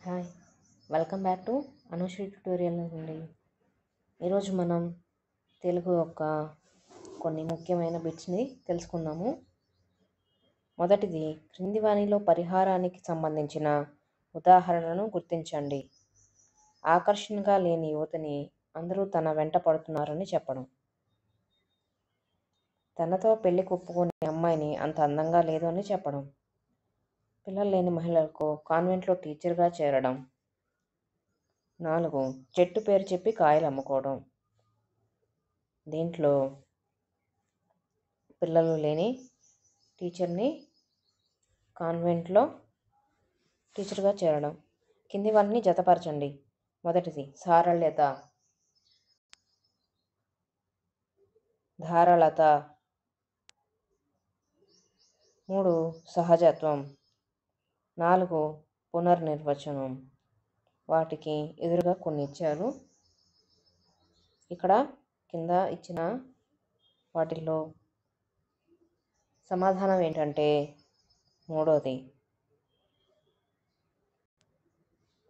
Hi, welcome back to Anusri tutorial అండి. ఈరోజు మనం తెలుగు యొక్క కొన్ని ముఖ్యమైన బిట్స్ని తెలుసుకుందాము. మొదటిది, క్రింది వాణిలో పరిహారానికి సంబంధించిన ఉదాహరణను గుర్తించండి. ఆకర్షణగా లేని యువతిని అందరూ తన వెంట పడుతున్నారని చెప్పడం. తనతో పెళ్లి ఒప్పుకునే అమ్మాయిని అంత అందంగా లేదు అని చెప్పడం. పిల్లలు లేని మహిళలకు కాన్వెంట్లో టీచర్గా చేరడం. 4, చెట్టు పేరు చెప్పి కాయలు అమ్ముకోవడం. దీంట్లో పిల్లలు లేని టీచర్ని కాన్వెంట్లో టీచర్గా చేరడం. కింది వాటిని జతపరచండి. మొదటిది, సారళ్యత, ధారాళత. 3, సహజత్వం. 4, పునర్నిర్వచనం. వాటికి ఎదురుగా కొన్ని ఇచ్చారు. ఇక్కడ కింద ఇచ్చిన వాటిల్లో సమాధానం ఏంటంటే మూడోది.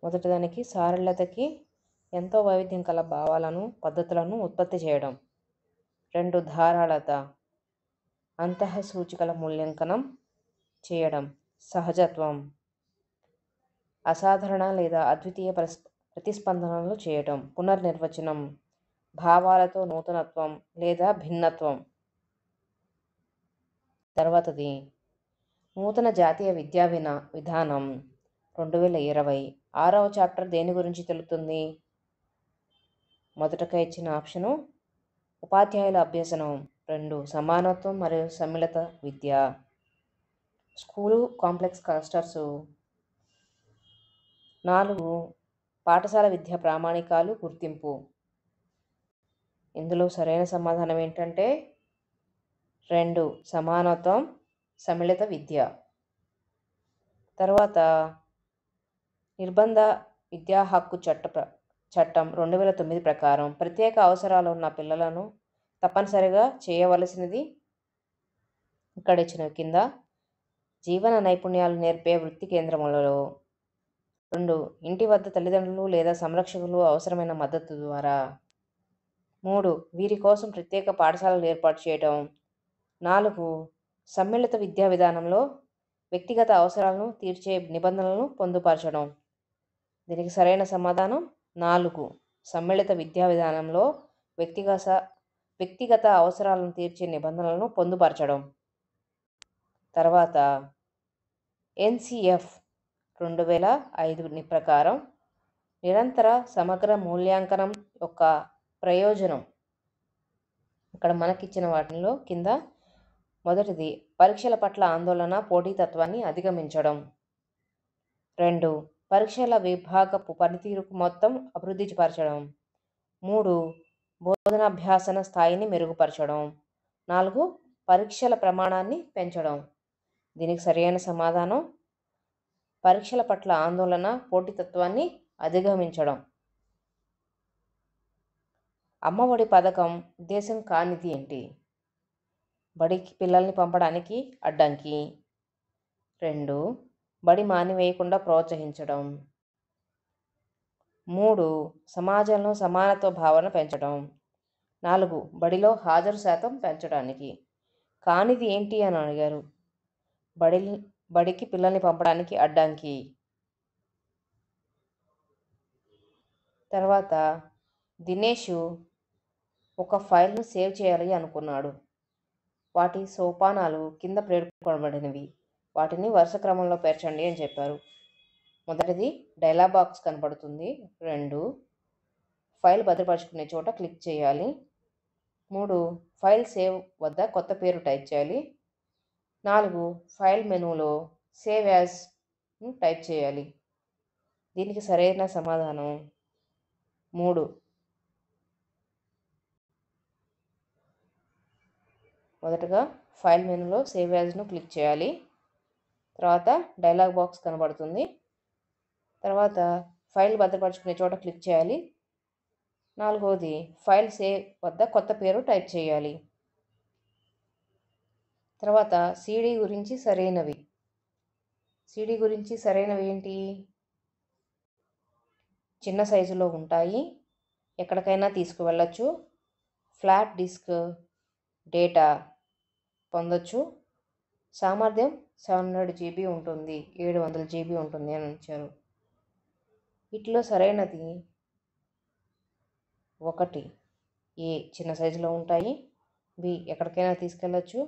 మొదటిదానికి సారళ్యతకి ఎంతో వైవిధ్యం కల భావాలను పద్ధతులను ఉత్పత్తి చేయడం. 2, ధారాళత, అంతఃసూచికల మూల్యాంకనం చేయడం. సహజత్వం, అసాధారణ లేదా అద్వితీయ ప్రతిస్పందనలు చేయటం. పునర్నిర్వచనం, భావాలతో నూతనత్వం లేదా భిన్నత్వం. తర్వాతది, నూతన జాతీయ విద్యా విధానం 2020 6వ చాప్టర్ దేని గురించి తెలుపుతుంది? మొదటగా ఇచ్చిన ఆప్షను ఉపాధ్యాయుల అభ్యసనం. 2, సమానత్వం మరియు సమ్మిళిత విద్య. School complex clusters. 4, పాఠశాల విద్యా ప్రామాణికాలు గుర్తింపు. ఇందులో సరైన సమాధానం ఏంటంటే 2, సమానత్వం సమ్మిళిత విద్య. తర్వాత నిర్బంధ విద్యా హక్కు చట్టం 2009 ప్రకారం ప్రత్యేక అవసరాలు ఉన్న పిల్లలను తప్పనిసరిగా చేయవలసినది ఇక్కడ ఇచ్చిన కింద జీవన నైపుణ్యాలు నేర్పే వృత్తి కేంద్రములలో. 2, ఇంటి వద్ద తల్లిదండ్రులు లేదా సంరక్షకులు అవసరమైన మద్దతు ద్వారా. 3, వీరి కోసం ప్రత్యేక పాఠశాలలు ఏర్పాటు చేయడం. 4, సమ్మిళిత విద్యా విధానంలో వ్యక్తిగత అవసరాలను తీర్చే నిబంధనలను పొందుపరచడం. దీనికి సరైన సమాధానం 4, సమ్మిళిత విద్యా విధానంలో వ్యక్తిగత అవసరాలను తీర్చే నిబంధనలను పొందుపరచడం. తర్వాత NCF 2005 ప్రకారం నిరంతర సమగ్ర మూల్యాంకనం యొక్క ప్రయోజనం. ఇక్కడ మనకిచ్చిన వాటిలో కింద మొదటిది, పరీక్షల పట్ల ఆందోళన, పోటీతత్వాన్ని అధిగమించడం. 2, పరీక్షల విభాగపు పనితీరుకు మొత్తం అభివృద్ధిపరచడం. 3, బోధనాభ్యాసన స్థాయిని మెరుగుపరచడం. 4, పరీక్షల ప్రమాణాన్ని పెంచడం. దీనికి సరైన సమాధానం పరీక్షల పట్ల ఆందోళన, పోటీతత్వాన్ని అధిగమించడం. అమ్మఒడి పథకం ఉద్దేశం కానిది ఏంటి? బడికి పిల్లల్ని పంపడానికి అడ్డంకి. 2, బడి మానివేయకుండా ప్రోత్సహించడం. 3, సమాజంలో సమానత్వ భావన పెంచడం. 4, బడిలో హాజరు శాతం పెంచడానికి. కానిది ఏంటి అని అడిగారు. బడికి పిల్లల్ని పంపడానికి అడ్డంకి. తర్వాత దినేష్ ఒక ఫైల్ను సేవ్ చేయాలి అనుకున్నాడు. వాటి సోపానాలు కింద పేర్కొనబడినవి. వాటిని వరుస క్రమంలో పేర్చండి అని చెప్పారు. మొదటిది, డైలాగ్ బాక్స్ కనపడుతుంది. 2, ఫైల్ భద్రపరుచుకునే చోట క్లిక్ చేయాలి. 3, ఫైల్ సేవ్ వద్ద కొత్త పేరు టైప్ చేయాలి. 4, ఫైల్ మెనూలో సేవ్ యాజ్ టైప్ చేయాలి. దీనికి సరైన సమాధానం 3. మొదటగా ఫైల్ మెనూలో సేవ్ యాజ్ను క్లిక్ చేయాలి. తర్వాత డైలాగ్ బాక్స్ కనబడుతుంది. తర్వాత ఫైల్ భద్రపరుచుకునే చోట క్లిక్ చేయాలి. 4వది, ఫైల్ సేవ్ వద్ద కొత్త పేరు టైప్ చేయాలి. తర్వాత CD గురించి సరైనవి. CD గురించి సరైనవి ఏంటి? చిన్న సైజులో ఉంటాయి, ఎక్కడికైనా తీసుకువెళ్ళచ్చు, ఫ్లాట్ డిస్క్ డేటా పొందొచ్చు, సామర్థ్యం 700 GB ఉంటుంది, 700 GB ఉంటుంది అని ఇచ్చారు. వీటిలో సరైనది 1 ఏ చిన్న సైజులో ఉంటాయి, బి ఎక్కడికైనా తీసుకెళ్ళచ్చు,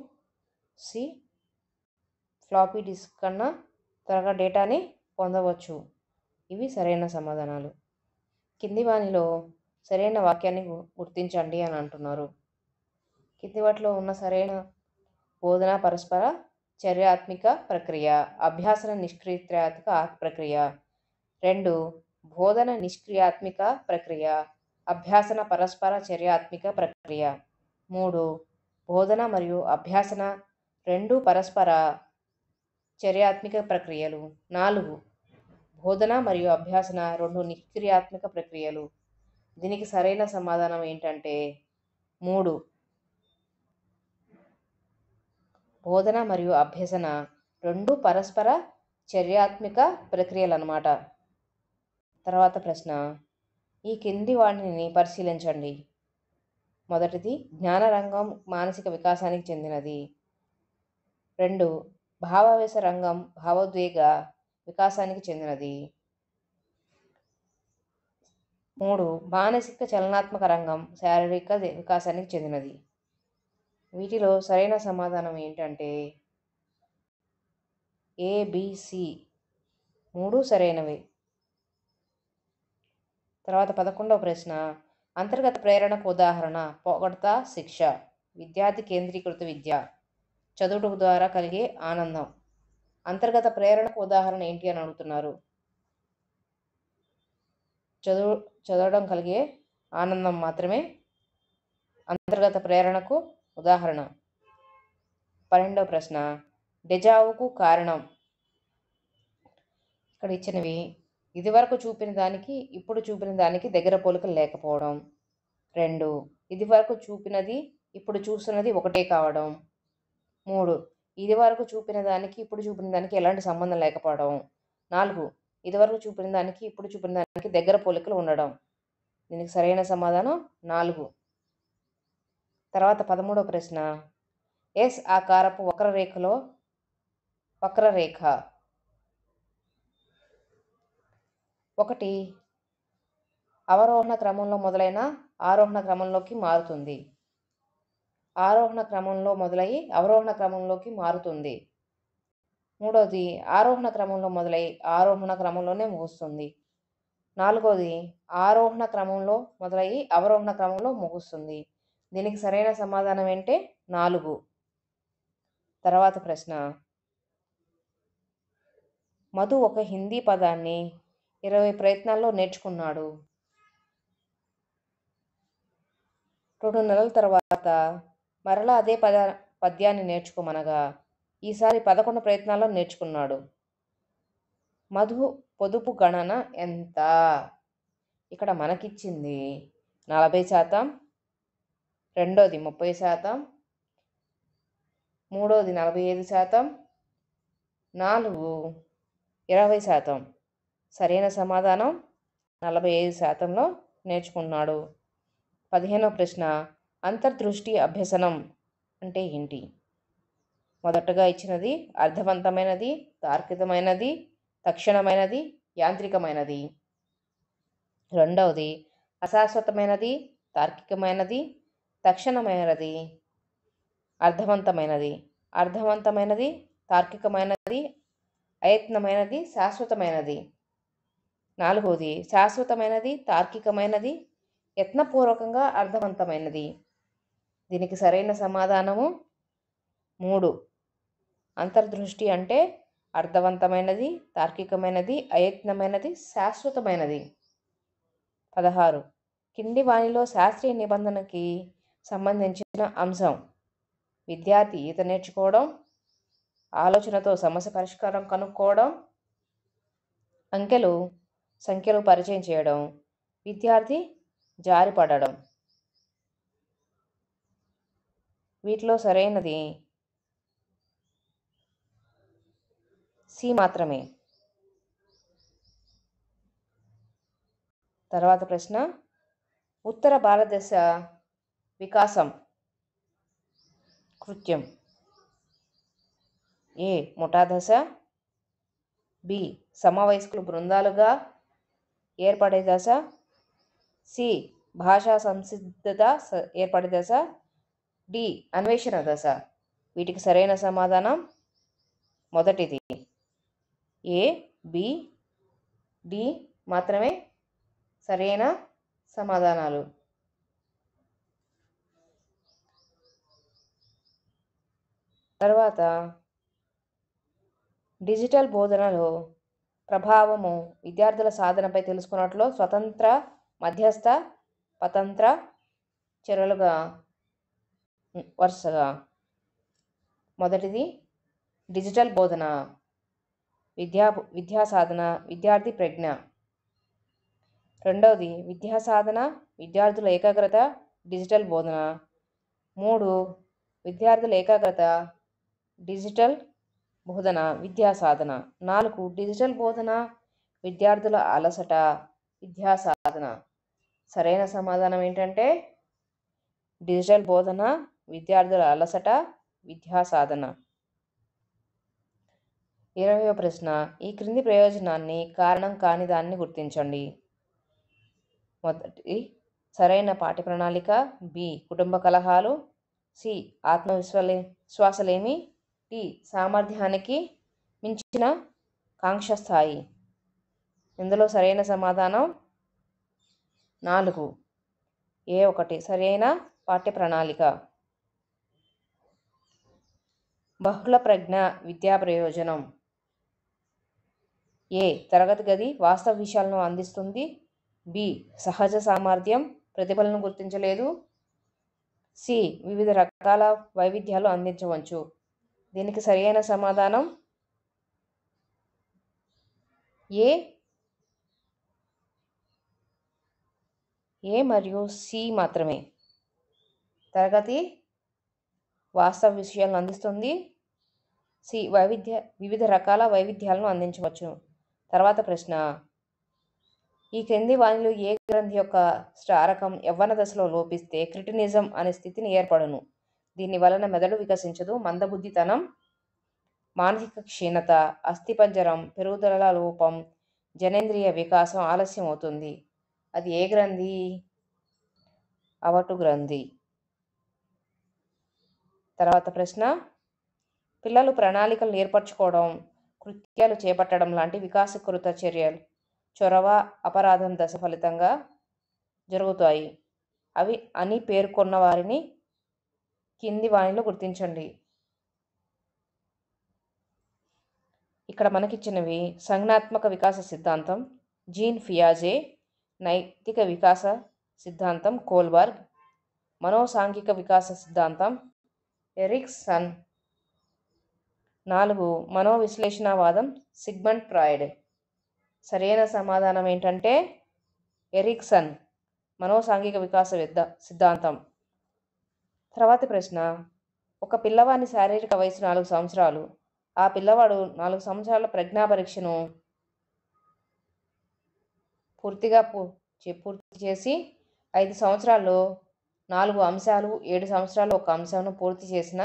సి ఫ్లాపీ డిస్క్ కన్నా త్వరగా డేటాని పొందవచ్చు. ఇవి సరైన సమాధానాలు. కింది వానిలో సరైన వాక్యాన్ని గుర్తించండి అని అంటున్నారు. కింది వాటిలో ఉన్న సరైన బోధన పరస్పర చర్యాత్మిక ప్రక్రియ, అభ్యాసన నిష్క్రియాత్మక ప్రక్రియ. 2 బోధన నిష్క్రియాత్మిక ప్రక్రియ, అభ్యాసన పరస్పర చర్యాత్మిక ప్రక్రియ. 3 బోధన మరియు అభ్యాసన 2 పరస్పర చర్యాత్మిక ప్రక్రియలు. 4 బోధన మరియు అభ్యాసన 2 నిష్క్రియాత్మక ప్రక్రియలు. దీనికి సరైన సమాధానం ఏంటంటే 3 బోధన మరియు అభ్యసన 2 పరస్పర చర్యాత్మిక ప్రక్రియలు అన్నమాట. తర్వాత ప్రశ్న, ఈ కింది వాటిని పరిశీలించండి. మొదటిది జ్ఞానరంగం మానసిక వికాసానికి చెందినది. 2 భావావేశ రంగం భావోద్వేగ వికాసానికి చెందినది. 3 మానసిక చలనాత్మక రంగం శారీరక వికాసానికి చెందినది. వీటిలో సరైన సమాధానం ఏంటంటే ABC 3 సరైనవి. తర్వాత 11వ ప్రశ్న, అంతర్గత ప్రేరణకు ఉదాహరణ పొగడ్త శిక్ష, విద్యార్థి కేంద్రీకృత విద్య, చదువుట ద్వారా కలిగే ఆనందం. అంతర్గత ప్రేరణకు ఉదాహరణ ఏంటి అని అడుగుతున్నారు. చదవడం కలిగే ఆనందం మాత్రమే అంతర్గత ప్రేరణకు ఉదాహరణ. 12వ ప్రశ్న, డెజావుకు కారణం. ఇక్కడ ఇచ్చినవి ఇదివరకు చూపిన దానికి ఇప్పుడు చూపిన దానికి దగ్గర పోలికలు లేకపోవడం. 2 ఇదివరకు చూపినది ఇప్పుడు చూస్తున్నది ఒకటే కావడం. 3 ఇదివరకు చూపిన దానికి ఇప్పుడు చూపిన దానికి ఎలాంటి సంబంధం లేకపోవడం. 4 ఇదివరకు చూపిన దానికి ఇప్పుడు చూపిన దానికి దగ్గర పోలికలు ఉండడం. దీనికి సరైన సమాధానం 4. తర్వాత 13వ ప్రశ్న, ఎస్ ఆకారపు వక్రరేఖలో వక్రరేఖ 1 అవరోహణ క్రమంలో మొదలైన ఆరోహణ క్రమంలోకి మారుతుంది. ఆరోహణ క్రమంలో మొదలై అవరోహణ క్రమంలోకి మారుతుంది. 3వది ఆరోహణ క్రమంలో మొదలై ఆరోహణ క్రమంలోనే ముగుస్తుంది. 4వది ఆరోహణ క్రమంలో మొదలై అవరోహణ క్రమంలో ముగుస్తుంది. దీనికి సరైన సమాధానం ఏంటే 4. తర్వాత ప్రశ్న, మధు ఒక హిందీ పదాన్ని 20 ప్రయత్నాల్లో నేర్చుకున్నాడు. 2 నెలల తర్వాత మరలా అదే పద్యాన్ని నేర్చుకోమనగా ఈసారి 11 ప్రయత్నాల్లో నేర్చుకున్నాడు. మధు పొదుపు గణన ఎంత? ఇక్కడ మనకిచ్చింది 40%, రెండోది 30%, మూడోది 45%, 4 20%. సరైన సమాధానం 45%లో నేర్చుకున్నాడు. 15వ ప్రశ్న, అంతర్దృష్టి అభ్యసనం అంటే ఏంటి? మొదటగా ఇచ్చినది అర్థవంతమైనది, తార్కికమైనది, తక్షణమైనది, యాంత్రికమైనది. రెండవది అశాశ్వతమైనది, తార్కికమైనది, తక్షణమైనది, అర్థవంతమైనది. అర్థవంతమైనది, తార్కికమైనది, అయత్నమైనది, శాశ్వతమైనది. 4వది శాశ్వతమైనది, తార్కికమైనది, యత్నపూర్వకంగా అర్థవంతమైనది. దీనికి సరైన సమాధానము 3. అంతర్దృష్టి అంటే అర్థవంతమైనది, తార్కికమైనది, అయత్నమైనది, శాశ్వతమైనది. 16 కింది వానిలో శాస్త్రీయ నిబంధనకి సంబంధించిన అంశం. విద్యార్థి ఈత నేర్చుకోవడం, ఆలోచనతో సమస్య పరిష్కారం కనుక్కోవడం, సంఖ్యలు పరిచయం చేయడం, విద్యార్థి జారిపడడం. వీటిలో సరైనది సి మాత్రమే. తర్వాత ప్రశ్న, ఉత్తర భారతదేశ వికాసం కృత్యం ఏ ముఠా దశ, బి సమవయస్కులు బృందాలుగా ఏర్పడే దశ, సి భాషా సంసిద్ధత ఏర్పడే దశ, డి అన్వేషణ దశ. వీటికి సరైన సమాధానం మొదటిది. ఏ, బి, డి మాత్రమే సరైన సమాధానాలు. తర్వాత డిజిటల్ బోధనలో ప్రభావము విద్యార్థుల సాధనపై తెలుసుకున్నట్లు స్వతంత్ర, మధ్యస్థ, పతంత్ర చర్యలుగా వరుసగా. మొదటిది డిజిటల్ బోధన, విద్యా సాధన, విద్యార్థి ప్రజ్ఞ. రెండవది విద్యా సాధన, విద్యార్థుల ఏకాగ్రత, డిజిటల్ బోధన. 3 విద్యార్థుల ఏకాగ్రత, డిజిటల్ బోధన, విద్యా సాధన. 4 డిజిటల్ బోధన, విద్యార్థుల అలసట, విద్యా సాధన. సరైన సమాధానం ఏంటంటే డిజిటల్ బోధన, విద్యార్థుల అలసట, విద్యా సాధన. 20వ ప్రశ్న, ఈ క్రింది ప్రయోజనాన్ని కారణం కాని దాన్ని గుర్తించండి. మొదటి సరైన పాఠ్య ప్రణాళిక, బి కుటుంబ కలహాలు, సి ఆత్మవిశ్వాసలేమి, డి సామర్థ్యానికి మించిన కాంక్ష స్థాయి. ఇందులో సరైన సమాధానం 4, ఏ1 సరైన పాఠ్య ప్రణాళిక. బహుళ ప్రజ్ఞ విద్యా ప్రయోజనం. ఏ తరగతి గది వాస్తవ విషయాలను అందిస్తుంది, బి సహజ సామర్థ్యం ప్రతిభలను గుర్తించలేదు, సి వివిధ రకాల వైవిధ్యాలు అందించవచ్చు. దీనికి సరైన సమాధానం ఏ మరియు సి మాత్రమే. తరగతి వాస్తవ విషయాలను అందిస్తుంది, సి వివిధ రకాల వైవిధ్యాలను అందించవచ్చు. తర్వాత ప్రశ్న, ఈ క్రింది వానిలో ఏ గ్రంథి యొక్క స్టారకం యవ్వన దశలో లోపిస్తే క్రిటినిజం అనే స్థితిని ఏర్పడును. దీని వలన మెదడు వికసించదు, మందబుద్ధితనం, మానసిక క్షీణత, అస్థిపంజరం పెరుగుదల లోపం, జనేంద్రియ వికాసం ఆలస్యం అవుతుంది. అది ఏ గ్రంథి? అవటు గ్రంథి. తర్వాత ప్రశ్న, పిల్లలు ప్రణాళికలు ఏర్పరచుకోవడం, కృత్యాలు చేపట్టడం లాంటి వికాసకృత చర్యలు చొరవ, అపరాధం దశ ఫలితంగా జరుగుతాయి. అవి అని పేర్కొన్న వారిని కింది వానిలో గుర్తించండి. ఇక్కడ మనకిచ్చినవి సంజ్ఞాత్మక వికాస సిద్ధాంతం జీన్ పియాజే, నైతిక వికాస సిద్ధాంతం కోల్బర్గ్, మనోసాంఘిక వికాస సిద్ధాంతం ఎరిక్సన్. 4 మనోవిశ్లేషణవాదం Sigmund Freud. సరైన సమాధానం ఏంటంటే ఎరిక్సన్, మనోసాంఘిక వికాస సిద్ధాంతం. తర్వాత ప్రశ్న, ఒక పిల్లవాని శారీరక వయసు 4 సంవత్సరాలు. ఆ పిల్లవాడు 4 సంవత్సరాల ప్రజ్ఞా పరీక్షను పూర్తిగా పూర్తి చేసి 5 సంవత్సరాల్లో 4 అంశాలు, 7 సంవత్సరాలు 1 అంశాన్ని పూర్తి చేసిన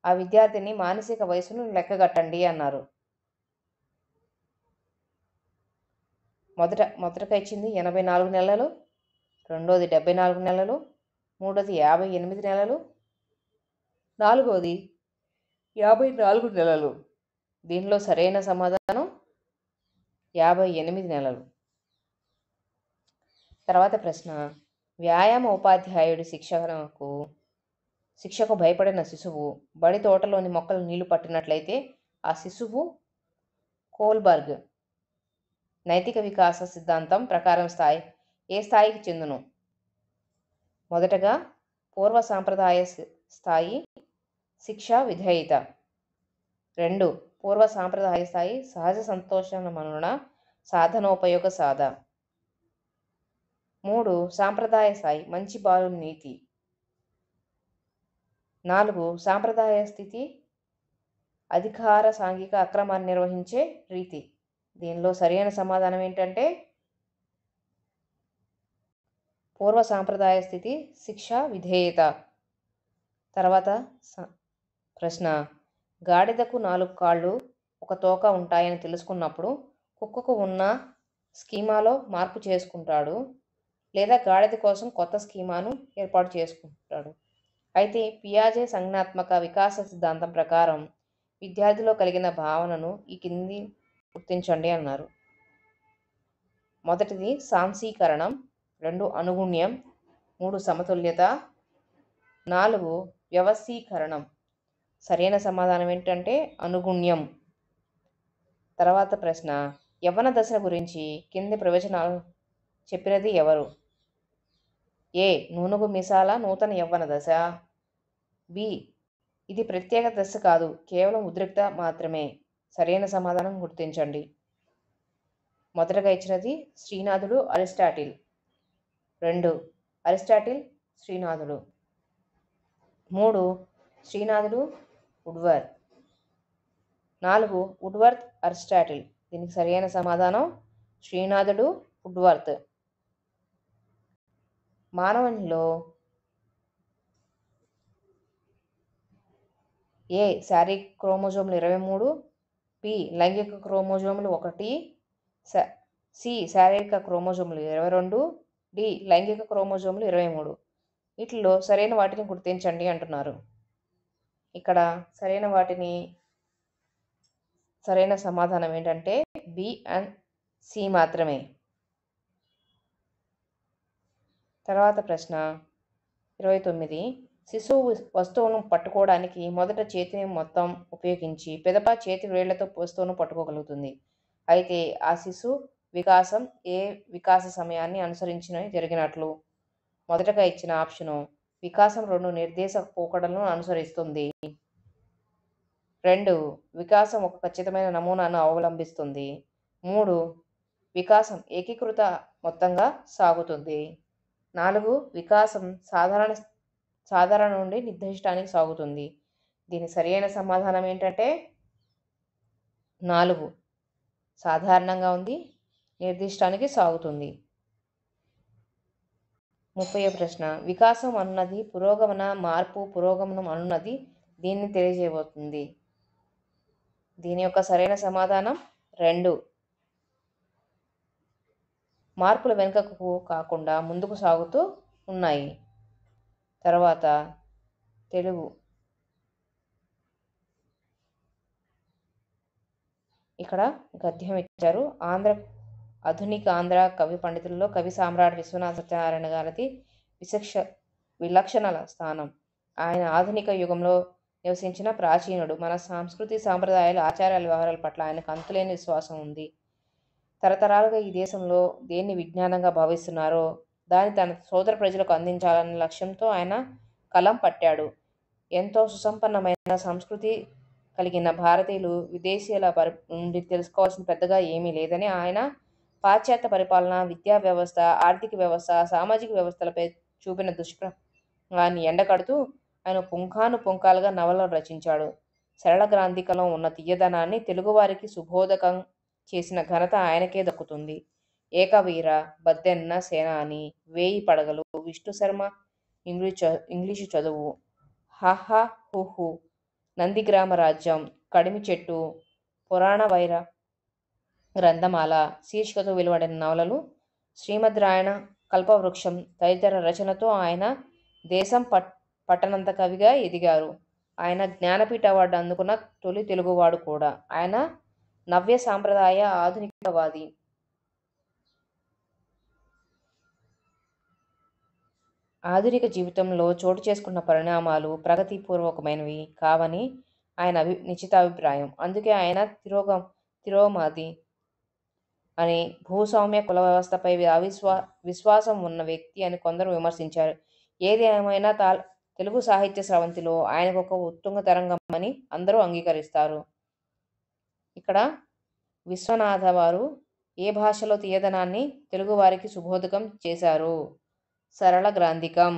ఆ విద్యార్థిని మానసిక వయసును లెక్కగట్టండి అన్నారు. మొదటగా ఇచ్చింది 84 నెలలు, రెండోది 74 నెలలు, మూడోది 58 నెలలు, నాలుగోది 54 నెలలు. దీనిలో సరైన సమాధానం 58 నెలలు. తర్వాత ప్రశ్న, వ్యాయామ ఉపాధ్యాయుడి శిక్షకు భయపడిన శిశువు బడి తోటలోని మొక్కలు నీళ్లు పట్టినట్లయితే ఆ శిశువు కోల్బర్గ్ నైతిక వికాస సిద్ధాంతం ప్రకారం ఏ స్థాయికి చెందును? మొదటగా పూర్వ సాంప్రదాయ స్థాయి శిక్ష విధేయత. 2 పూర్వ సాంప్రదాయ స్థాయి సహజ సంతోషమనున సాధనోపయోగ సాధ. 3 సాంప్రదాయ స్థాయి మంచి బాలుని నీతి. 4 సాంప్రదాయ స్థితి అధికార సాంఘిక అక్రమాన్ని నిర్వహించే రీతి. దీనిలో సరైన సమాధానం ఏంటంటే పూర్వ సాంప్రదాయ స్థితి, శిక్ష, విధేయత. తర్వాత ప్రశ్న, గాడిదకు 4 కాళ్ళు, ఒక తోక ఉంటాయని తెలుసుకున్నప్పుడు కుక్కకు ఉన్న స్కీమాలో మార్పు చేసుకుంటాడు, లేదా గాడిద కోసం కొత్త స్కీమాను ఏర్పాటు చేసుకుంటాడు. అయితే పియాజే సంజ్ఞాత్మక వికాస సిద్ధాంతం ప్రకారం విద్యార్థిలో కలిగిన భావనను ఈ కింది గుర్తించండి అన్నారు. మొదటిది సాంశీకరణం, 2 అనుగుణ్యం, 3 సమతుల్యత, 4 వ్యవస్థీకరణం. సరైన సమాధానం ఏంటంటే అనుగుణ్యం. తర్వాత ప్రశ్న, యవ్వన దశ గురించి కింది ప్రవచనాలు చెప్పినది ఎవరు? ఏ. నూనూగు మీసాల నూతన యవ్వన దశ. బి. ఇది ప్రత్యేక దశ కాదు, కేవలం ఉద్రిక్త మాత్రమే. సరైన సమాధానం గుర్తించండి. మొదటగా ఇచ్చినది శ్రీనాథుడు, అరిస్టాటిల్. 2 అరిస్టాటిల్, శ్రీనాథుడు. 3 శ్రీనాథుడు, వుడ్వర్త్. 4 Woodworth, Aristotle. దీనికి సరైన సమాధానం శ్రీనాథుడు, వుడ్వర్త్. మానవునిలో ఏ. శారీరక క్రోమోజోములు 23, బి. లైంగిక క్రోమోజోములు 1, సి. శారీరక క్రోమోజోములు 22, డి. లైంగిక క్రోమోజోములు 23. వీటిలో సరైన వాటిని గుర్తించండి అంటున్నారు. ఇక్కడ సరైన సమాధానం ఏంటంటే బి అండ్ సి మాత్రమే. తర్వాత ప్రశ్న 29, శిశువు వస్తువును పట్టుకోవడానికి మొదట చేతిని మొత్తం ఉపయోగించి పిదప చేతి వేళ్లతో వస్తువును పట్టుకోగలుగుతుంది. అయితే ఆ శిశు వికాసం ఏ వికాస సమయాన్ని అనుసరించి జరిగినట్లు? మొదటగా ఇచ్చిన ఆప్షను వికాసం 2 నిర్దేశక పోకడలను అనుసరిస్తుంది. 2 వికాసం ఒక ఖచ్చితమైన నమూనాను అవలంబిస్తుంది. 3 వికాసం ఏకీకృత మొత్తంగా సాగుతుంది. 4 వికాసం సాధారణ నుండి నిర్దిష్టానికి సాగుతుంది. దీని సరైన సమాధానం ఏంటంటే 4 సాధారణంగా ఉంది, నిర్దిష్టానికి సాగుతుంది. 30వ ప్రశ్న, వికాసం అనున్నది పురోగమన, మార్పు, పురోగమనం అనున్నది దీన్ని తెలియజేయబోతుంది. దీని యొక్క సరైన సమాధానం 2. మార్పులు వెనుకకు కాకుండా ముందుకు సాగుతూ ఉన్నాయి. తర్వాత తెలుగు. ఇక్కడ గద్యం ఇచ్చారు. ఆధునిక ఆంధ్ర కవి పండితులలో కవి సామ్రాట్ విశ్వనాథ సత్యనారాయణ గారిది విలక్షణ స్థానం. ఆయన ఆధునిక యుగంలో నివసించిన ప్రాచీనుడు. మన సంస్కృతి, సాంప్రదాయాలు, ఆచారాల వ్యవహారాల పట్ల ఆయనకు అంతులేని విశ్వాసం ఉంది. తరతరాలుగా ఈ దేశంలో దేన్ని విజ్ఞానంగా భావిస్తున్నారో దాన్ని తన సోదర ప్రజలకు అందించాలనే లక్ష్యంతో ఆయన కలం పట్టాడు. ఎంతో సుసంపన్నమైన సంస్కృతి కలిగిన భారతీయులు విదేశీయుల నుండి తెలుసుకోవాల్సిన పెద్దగా ఏమీ లేదని ఆయన పాశ్చాత్య పరిపాలన, విద్యా వ్యవస్థ, ఆర్థిక వ్యవస్థ, సామాజిక వ్యవస్థలపై చూపిన దుష్ప్రభావాన్ని ఎండకడుతూ ఆయన పుంఖానుపుంఖాలుగా నవలను రచించాడు. సరళ గ్రాంథికలో ఉన్న తీయదనాన్ని తెలుగువారికి సుబోధకం చేసిన ఘనత ఆయనకే దక్కుతుంది. ఏకవీర, బద్దెన్న సేనాని, 1000 పడగలు, విష్ణు శర్మ ఇంగ్లీషు చదువు, హహ హుహు, నందిగ్రామ రాజ్యం, కడిమి చెట్టు, పురాణ వైర గ్రంథమాల శీర్షికతో వెలువడిన నవలలు, శ్రీమద్ రాయణ, కల్పవృక్షం తదితర రచనతో ఆయన దేశం పట్టనంత కవిగా ఎదిగారు. ఆయన జ్ఞానపీఠ అవార్డు అందుకున్న తొలి తెలుగువాడు కూడా. ఆయన నవ్య సాంప్రదాయ ఆధునికవాది. ఆధునిక జీవితంలో చోటు చేసుకున్న పరిణామాలు ప్రగతిపూర్వకమైనవి కావని ఆయన నిశ్చితాభిప్రాయం. అందుకే ఆయన తిరోమాది అని, భూస్వామ్య కుల వ్యవస్థపై విశ్వాసం ఉన్న వ్యక్తి అని కొందరు విమర్శించారు. ఏది ఏమైనా తెలుగు సాహిత్య స్రవంతిలో ఆయనకు ఒక ఉత్తుంగ తరంగం అని అందరూ అంగీకరిస్తారు. ఇక్కడ విశ్వనాథ వారు ఏ భాషలో తీయదనాన్ని తెలుగువారికి సుబోధకం చేశారు? సరళ గ్రాంథికం.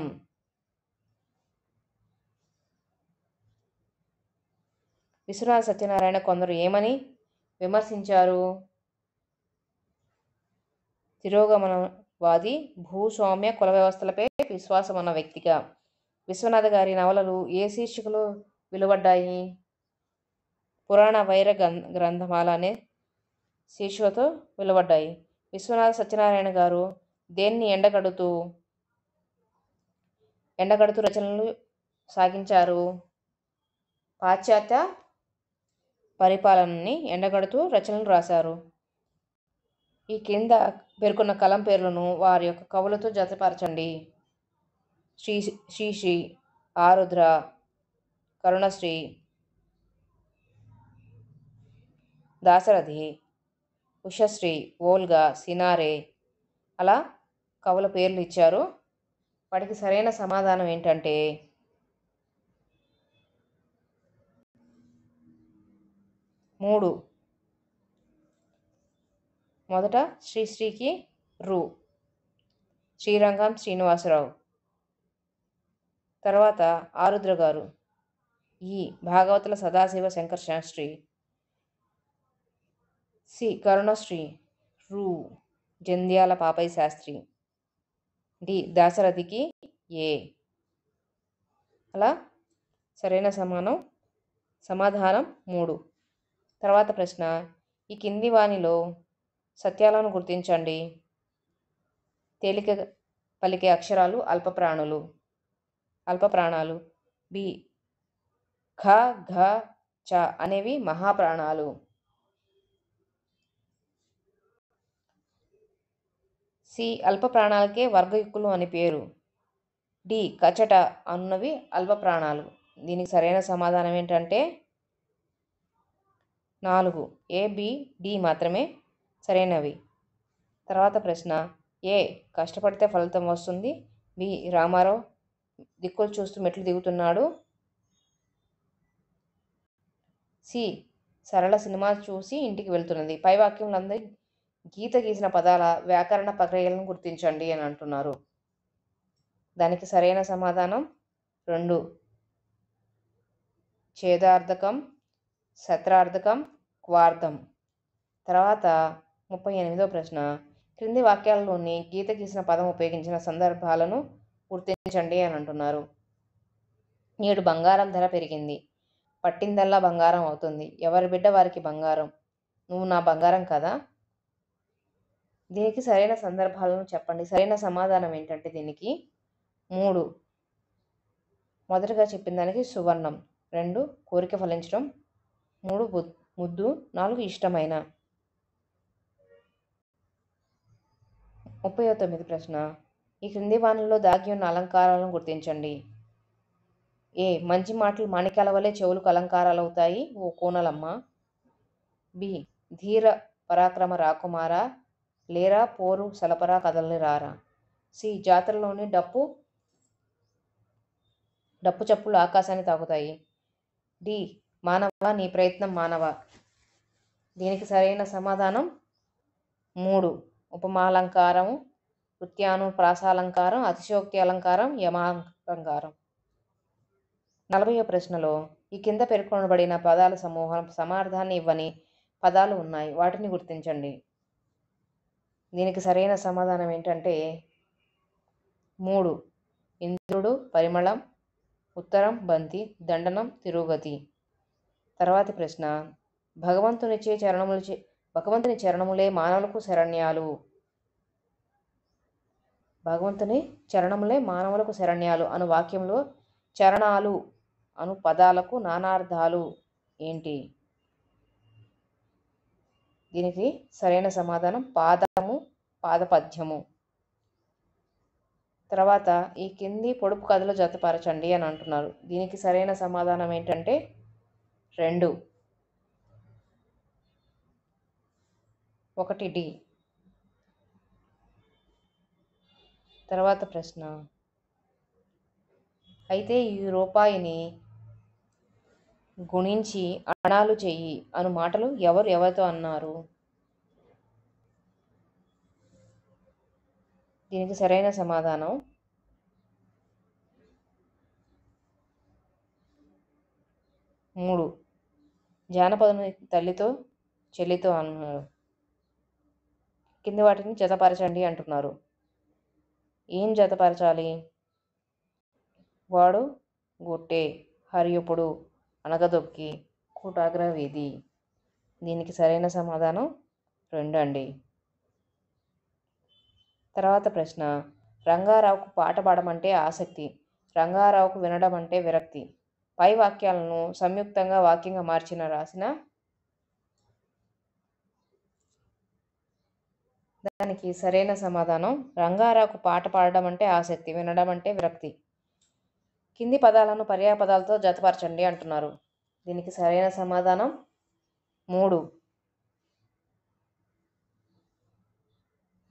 విశ్వనాథ సత్యనారాయణ కొందరు ఏమని విమర్శించారు? తిరోగమనం వాది, భూస్వామ్య కుల వ్యవస్థలపై విశ్వాసం ఉన్న వ్యక్తిగా. విశ్వనాథ గారి నవలలు ఏ శీర్షికలో వెలువడ్డాయి? పురాణ వైర గ్రంథమాల అనే శీర్షికతో వెలువడ్డాయి. విశ్వనాథ సత్యనారాయణ గారు దేన్ని ఎండగడుతూ రచనలు సాగించారు? పాశ్చాత్య పరిపాలనని ఎండగడుతూ రచనలు రాశారు. ఈ కింద పేర్కొన్న కలం పేర్లను వారి యొక్క కవులతో జతపరచండి. శ్రీశ్రీ, ఆరుద్ర, కరుణశ్రీ, దాశరథి, ఉషశ్రీ, ఓల్గా, సినారే అలా కవుల పేర్లు ఇచ్చారు. వాటికి సరైన సమాధానం ఏంటంటే 3. మొదట శ్రీశ్రీకి రు, శ్రీరంగం శ్రీనివాసరావు. తర్వాత ఆరుద్ర గారు ఈ భాగవతుల సదాశివ శంకర శాస్త్రి. సి కరుణశ్రీ రు, జంధ్యాల పాపయ్య శాస్త్రి. డి దాశరథికి ఏ. అలా సరైన సమాధానం 3. తర్వాత ప్రశ్న, ఈ కింది వానిలో సత్యాలను గుర్తించండి. తేలిక పలికే అక్షరాలు అల్ప ప్రాణాలు. బి ఖ, ఘ, చ అనేవి మహాప్రాణాలు. సి అల్ప ప్రాణాలకే వర్గయుక్కులు అని పేరు. డి కచట అన్నవి అల్ప ప్రాణాలు. దీనికి సరైన సమాధానం ఏంటంటే 4. ఏ, బి, డి మాత్రమే సరైనవి. తర్వాత ప్రశ్న, ఏ కష్టపడితే ఫలితం వస్తుంది. బి రామారావు దిక్కులు చూస్తూ మెట్లు దిగుతున్నాడు. సి సరళ సినిమా చూసి ఇంటికి వెళ్తున్నది. పై వాక్యంలో గీత గీసిన పదాల వ్యాకరణ ప్రక్రియలను గుర్తించండి అని అంటున్నారు. దానికి సరైన సమాధానం 2. ఛేదార్థకం, సత్రార్థకం, క్వార్థం. తర్వాత 38వ ప్రశ్న, క్రింది వాక్యాలలోని గీత గీసిన పదం ఉపయోగించిన సందర్భాలను గుర్తించండి అని అంటున్నారు. నేడు బంగారం ధర పెరిగింది. పట్టిందల్లా బంగారం అవుతుంది. ఎవరి బిడ్డ వారికి బంగారం. నువ్వు నా బంగారం కదా. దీనికి సరైన సందర్భాలను చెప్పండి. సరైన సమాధానం ఏంటంటే దీనికి 3. మొదటగా చెప్పిన దానికి సువర్ణం. 2 కోరిక ఫలించడం. 3 ముద్దు. 4 ఇష్టమైన. 39వ ప్రశ్న, ఈ క్రింది వానిలో దాగి ఉన్న అలంకారాలను గుర్తించండి. ఏ మంచి మాటలు మాణిక్యాల వలె చెవులకు అలంకారాలు అవుతాయి ఓ కోనలమ్మ. బి ధీర పరాక్రమ రాకుమారా, లేరా పోరు సలపరా కదలని రారా. సి జాతరలోని డప్పు చప్పులు ఆకాశాన్ని తాకుతాయి. డి మానవ నీ ప్రయత్నం మానవ. దీనికి సరైన సమాధానం 3. ఉపమాలంకారం, వృత్యానుప్రాసాలంకారం, అతిశయోక్తి అలంకారం, యమాలంకారం. 40వ ప్రశ్నలో ఈ కింద పేర్కొనబడిన పదాల సమూహం సమార్థాన్ని ఇవ్వని పదాలు ఉన్నాయి. వాటిని గుర్తించండి. దీనికి సరైన సమాధానం ఏంటంటే 3. ఇంద్రుడు, పరిమళం, ఉత్తరం, బంతి, దండనం, తిరుగతి. తర్వాతి ప్రశ్న, భగవంతుని చరణములే మానవులకు శరణ్యాలు. భగవంతుని చరణములే మానవులకు శరణ్యాలు అను వాక్యంలో చరణాలు అను పదాలకు నానార్థాలు ఏంటి? దీనికి సరైన సమాధానం పాదము, పాదపద్యము. తర్వాత ఈ కింది పొడుపు కథలు జతపరచండి అని అంటున్నారు. దీనికి సరైన సమాధానం ఏంటంటే 2. 1 డి. తర్వాత ప్రశ్న, అయితే ఈ రూపాయిని గుణించి అణాలు చెయ్యి అను మాటలు ఎవరితో అన్నారు? దీనికి సరైన సమాధానం 3. జానపదుని తల్లితో చెల్లితో అన్నారు. కింది వాటిని జతపరచండి అంటున్నారు. ఏం జతపరచాలి? వాడు గొట్టె, హరియుపుడు, అనగదొక్కి, కూటాగ్ర వీధి. దీనికి సరైన సమాధానం 2 అండి. తర్వాత ప్రశ్న, రంగారావుకు పాట పాడమంటే ఆసక్తి, రంగారావుకు వినడం అంటే విరక్తి. పై వాక్యాలను సంయుక్తంగా వాక్యంగా రాసిన దానికి సరైన సమాధానం రంగారావుకు పాట పాడడం అంటే ఆసక్తి, వినడం అంటే విరక్తి. కింది పదాలను పర్యాయపదాలతో జతపరచండి అంటున్నారు. దీనికి సరైన సమాధానం 3.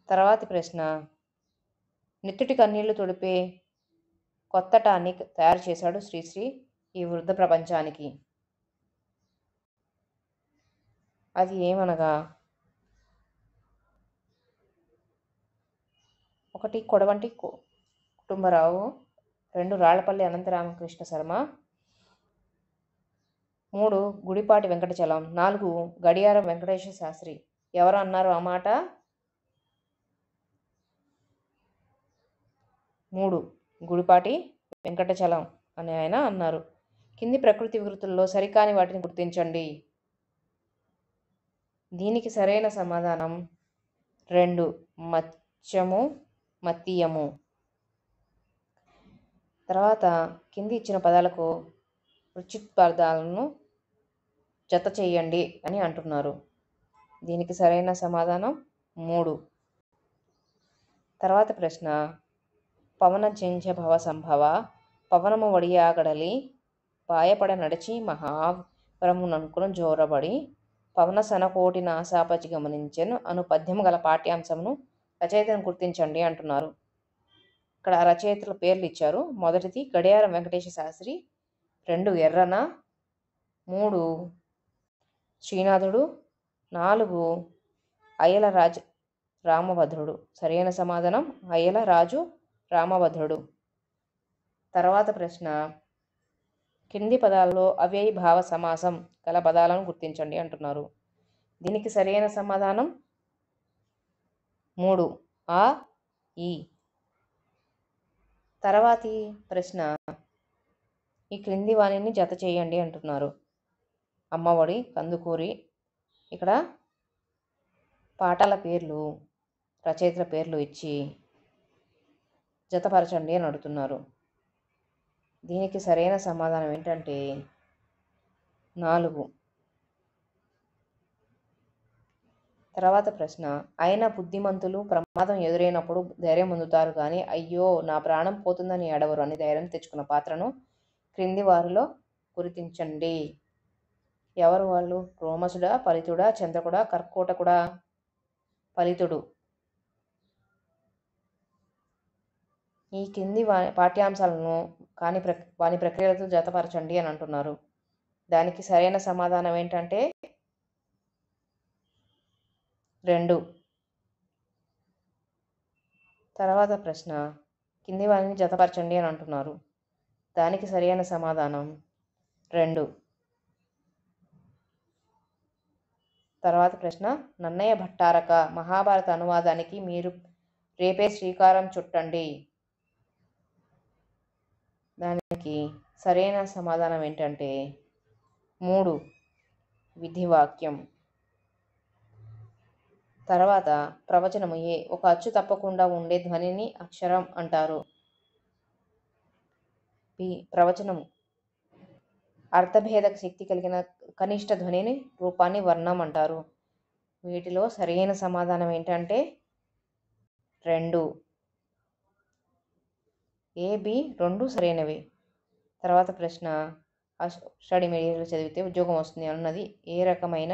తర్వాతి ప్రశ్న, నెత్తుటి కన్నీళ్లు తుడిపే కొత్త టానిక్ తయారు చేశాడు శ్రీశ్రీ ఈ వృద్ధ ప్రపంచానికి. అది ఏమనగా 1 కొడవంటి కుటుంబరావు, 2 రాళ్లపల్లి అనంతరామకృష్ణ శర్మ, 3 గుడిపాటి వెంకటచలం, 4 గడియారం వెంకటేశ్వర శాస్త్రి. ఎవరు అన్నారు ఆ మాట? 3 గుడిపాటి వెంకటచలం అని ఆయన అన్నారు. కింది ప్రకృతి వికృతుల్లో సరికాని వాటిని గుర్తించండి. దీనికి సరైన సమాధానం 2 మత్స్యము, మత్తీయము. తర్వాత కింది ఇచ్చిన పదాలకు రుచిపదాలను జత చేయండి అని అంటున్నారు. దీనికి సరైన సమాధానం 3. తర్వాత ప్రశ్న, పవన చెంచ భవ సంభవ, పవనము వడియాగడలి, పాయపడ నడిచి మహావరముననుకును జోరబడి, పవన సనకోటి నాసాపచి గమనించెను అను పద్యము గల పాఠ్యాంశమును రచయితను గుర్తించండి అంటున్నారు. ఇక్కడ రచయితల పేర్లు ఇచ్చారు. మొదటిది గడియారం వెంకటేశ్వర శాస్త్రి, 2 ఎర్రన, 3 శ్రీనాథుడు, 4 అయ్యల రాజు రామభద్రుడు. సరైన సమాధానం అయ్యల రాజు రామభద్రుడు. తర్వాత ప్రశ్న, కింది పదాల్లో అవ్యయీభావ సమాసం గల పదాలను గుర్తించండి అంటున్నారు. దీనికి సరైన సమాధానం 3 ఆ ఈ. తర్వాతి ప్రశ్న, ఈ క్రింది వాణిని జత చేయండి అంటున్నారు. అమ్మఒడి, కందుకూరి. ఇక్కడ పాటల పేర్లు, రచయితల పేర్లు ఇచ్చి జతపరచండి అని అడుగుతున్నారు. దీనికి సరైన సమాధానం ఏంటంటే 4. తర్వాత ప్రశ్న, అయినా బుద్ధిమంతులు ప్రమాదం ఎదురైనప్పుడు ధైర్యం పొందుతారు కానీ అయ్యో నా ప్రాణం పోతుందని ఏడవరు అని ధైర్యం తెచ్చుకున్న పాత్రను క్రింది వారిలో గుర్తించండి. ఎవరు వాళ్ళు? రోమసుడా, ఫలితుడా, చంద్రకుడా, కర్కోటకుడా? ఫలితుడు. ఈ కింది పాఠ్యాంశాలను వాని ప్రక్రియలతో జతపరచండి అని అంటున్నారు. దానికి సరైన సమాధానం ఏంటంటే 2. తర్వాత ప్రశ్న, కింది వారిని జతపరచండి అని అంటున్నారు. దానికి సరైన సమాధానం 2. తర్వాత ప్రశ్న, నన్నయ్య భట్టారక మహాభారత అనువాదానికి మీరు రేపే శ్రీకారం చుట్టండి. దానికి సరైన సమాధానం ఏంటంటే 3 విధివాక్యం. తర్వాత ప్రవచనము ఏ ఒక అచ్చు తప్పకుండా ఉండే ధ్వనిని అక్షరం అంటారు. ప్రవచనము అర్థభేదక శక్తి కలిగిన కనిష్ట ధ్వనిని రూపాన్ని వర్ణం అంటారు. వీటిలో సరైన సమాధానం ఏంటంటే 2 ఏ బి 2 సరైనవి. తర్వాత ప్రశ్న, స్టడీ మెటీరియల్ చదివితే ఉద్యోగం వస్తుంది అన్నది ఏ రకమైన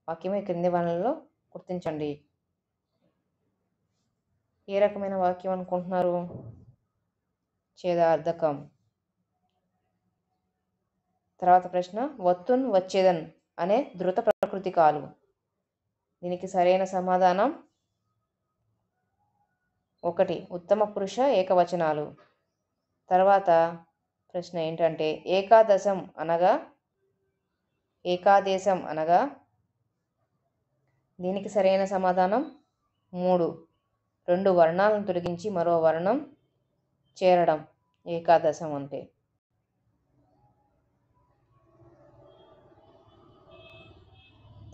వాక్యమే క్రింది వానలలో గుర్తించండి. ఏ రకమైన వాక్యం అనుకుంటున్నారు? ఛేదార్థకం. తర్వాత ప్రశ్న, వత్తున్ వచ్చేదన్ అనే ధృత ప్రకృతి కాలు. దీనికి సరైన సమాధానం 1 ఉత్తమ పురుష ఏకవచనాలు. తర్వాత ప్రశ్న ఏంటంటే ఏకాదేశం అనగా దీనికి సరైన సమాధానం 3 2 వర్ణాలను తొలగించి మరో వర్ణం చేరడం ఏకాదశం అంటే.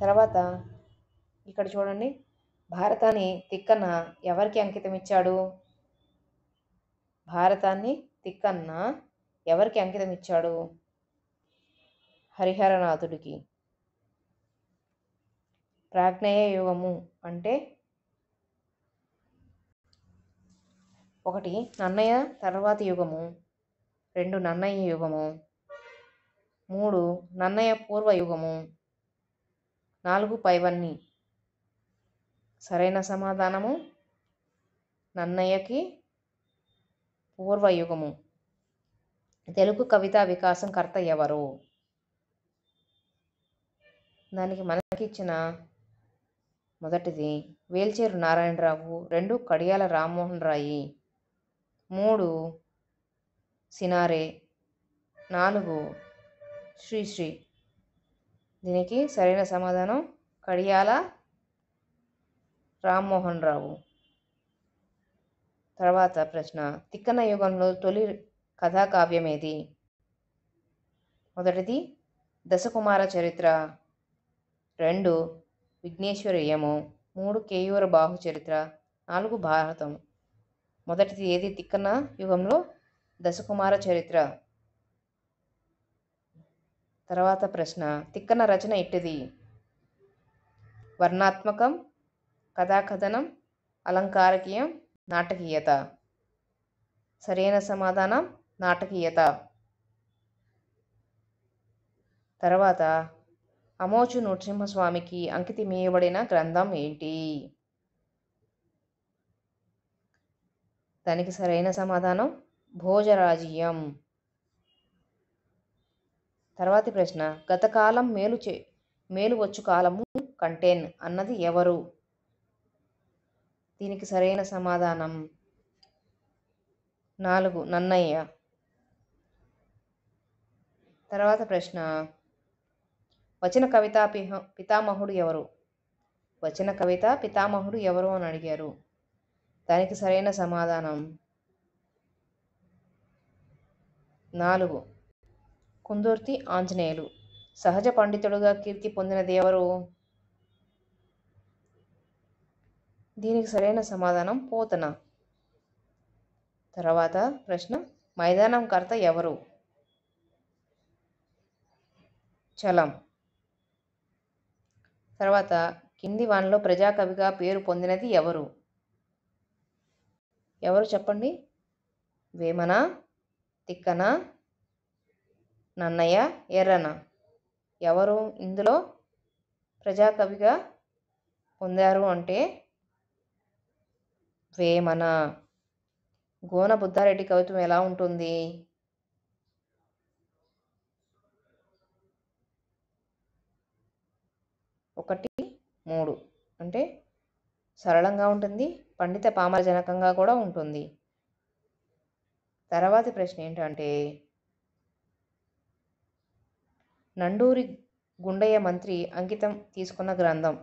తర్వాత ఇక్కడ చూడండి, భారతాన్ని తిక్కన్న ఎవరికి అంకితం ఇచ్చాడు? భారతాన్ని తిక్కన్న ఎవరికి అంకితం ఇచ్చాడు? హరిహరనాథుడికి. ప్రాజ్ఞేయ యుగము అంటే 1 నన్నయ్య తర్వాతి యుగము, 2 నన్నయ్య యుగము, 3 నన్నయ్య పూర్వ యుగము, 4 పైవన్నీ. సరైన సమాధానము నన్నయ్యకి పూర్వయుగము. తెలుగు కవితా వికాసం కర్త ఎవరు? దానికి మనకిచ్చిన మొదటిది వేల్చేరు నారాయణరావు, 2 కడియాల రామ్మోహన్ రాయి, 3 సినారే, 4 శ్రీశ్రీ. దీనికి సరైన సమాధానం కడియాల రామ్మోహన్ రావు. తర్వాత ప్రశ్న, తిక్కన యుగంలో తొలి కథాకావ్యం ఏది? మొదటిది దశకుమార చరిత్ర, 2 విఘ్నేశ్వరయ్యము, 3 కేయూర బాహు చరిత్ర, 4 భారతం. మొదటిది ఏది తిక్కన యుగంలో? దశకుమార చరిత్ర. తర్వాత ప్రశ్న, తిక్కన రచన ఇట్టిది: వర్ణాత్మకం, కథాకథనం, అలంకారకీయం, నాటకీయత. సరైన సమాధానం నాటకీయత. తర్వాత అమోచు నృసింహస్వామికి అంకితమీయబడిన గ్రంథం ఏంటి? దానికి సరైన సమాధానం భోజరాజీయం. తర్వాతి ప్రశ్న, గతకాలం మేలు వచ్చు కాలము కంటేన్ అన్నది ఎవరు? దీనికి సరైన సమాధానం 4 నన్నయ్య. తర్వాత ప్రశ్న, వచన కవితా పితామహుడు ఎవరు? వచన కవిత పితామహుడు ఎవరు అని అడిగారు. దానికి సరైన సమాధానం 4 కుందుర్తి ఆంజనేయులు. సహజ పండితుడుగా కీర్తి పొందినది ఎవరు? దీనికి సరైన సమాధానం పోతన. తర్వాత ప్రశ్న, మైదానం కర్త ఎవరు? చలం. తర్వాత కింది వానిలో ప్రజాకవిగా పేరు పొందినది ఎవరు? ఎవరు చెప్పండి? వేమన, తిక్కన, నన్నయ్య, ఎర్రన. ఎవరు ఇందులో ప్రజాకవిగా పొందారు అంటే వేమన. గోన బుద్ధారెడ్డి కవిత్వం ఎలా ఉంటుంది? 1, 3 అంటే సరళంగా ఉంటుంది, పండిత పామరజనకంగా కూడా ఉంటుంది. తర్వాతి ప్రశ్న ఏంటంటే, నండూరి గుండయ్య మంత్రి అంకితం తీసుకున్న గ్రంథం.